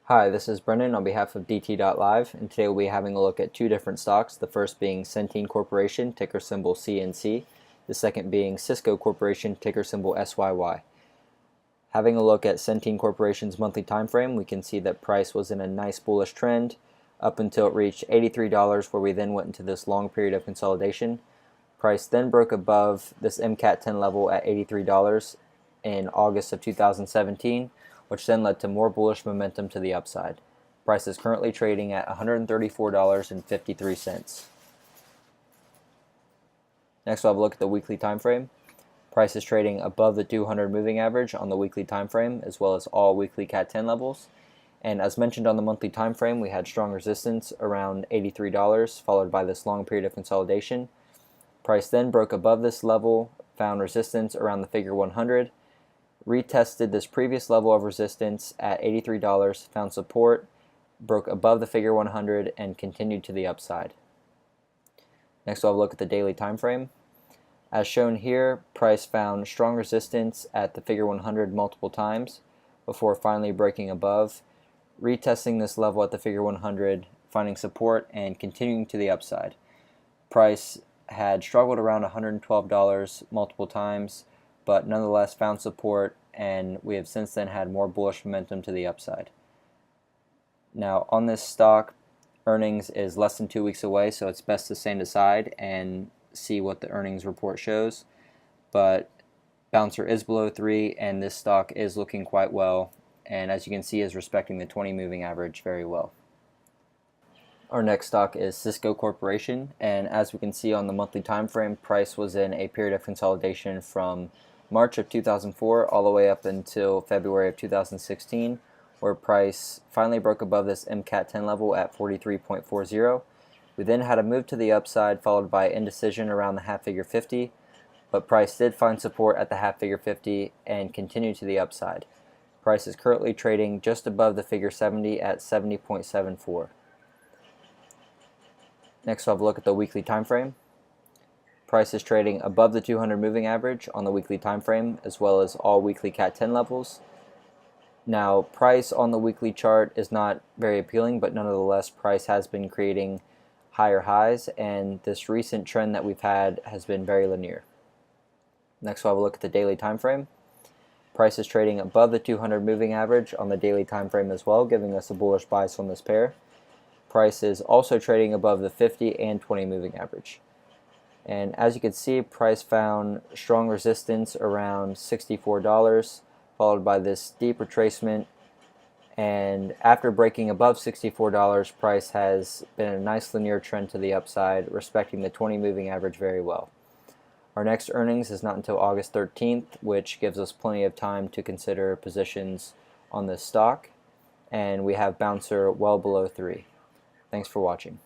Hi, this is Brendan on behalf of DT.Live, and today we'll be having a look at two different stocks, the first being Centene Corporation, ticker symbol CNC, the second being Sysco Corporation, ticker symbol SYY. Having a look at Centene Corporation's monthly time frame, we can see that price was in a nice bullish trend up until it reached $83, where we then went into this long period of consolidation. Price then broke above this MCAT 10 level at $83 in August of 2017, which then led to more bullish momentum to the upside. Price is currently trading at $134.53. Next, we'll have a look at the weekly time frame. Price is trading above the 200 moving average on the weekly time frame, as well as all weekly CAT 10 levels. And as mentioned on the monthly time frame, we had strong resistance around $83, followed by this long period of consolidation. Price then broke above this level, found resistance around the figure 100, retested this previous level of resistance at $83, found support, broke above the figure 100, and continued to the upside. Next, we'll have a look at the daily time frame. As shown here, price found strong resistance at the figure 100 multiple times before finally breaking above, retesting this level at the figure 100, finding support, and continuing to the upside. Price had struggled around $112 multiple times, but nonetheless found support, and we have since then had more bullish momentum to the upside. Now, on this stock, earnings is less than 2 weeks away, so it's best to stand aside and see what the earnings report shows. But bouncer is below 3, and this stock is looking quite well, and as you can see is respecting the 20 moving average very well. Our next stock is Sysco Corporation, and as we can see on the monthly time frame, price was in a period of consolidation from March of 2004 all the way up until February of 2016, where price finally broke above this MCAT 10 level at 43.40. We then had a move to the upside followed by indecision around the half figure 50, but price did find support at the half figure 50 and continued to the upside. Price is currently trading just above the figure 70 at 70.74. Next, we'll have a look at the weekly time frame. Price is trading above the 200 moving average on the weekly time frame, as well as all weekly CAT 10 levels. Now, price on the weekly chart is not very appealing, but nonetheless, price has been creating higher highs, and this recent trend that we've had has been very linear. Next, we'll have a look at the daily time frame. Price is trading above the 200 moving average on the daily time frame as well, giving us a bullish bias on this pair. Price is also trading above the 50 and 20 moving average. And as you can see, price found strong resistance around $64, followed by this deep retracement. And after breaking above $64, price has been a nice linear trend to the upside, respecting the 20 moving average very well. Our next earnings is not until August 13th, which gives us plenty of time to consider positions on this stock. And we have bouncer well below 3. Thanks for watching.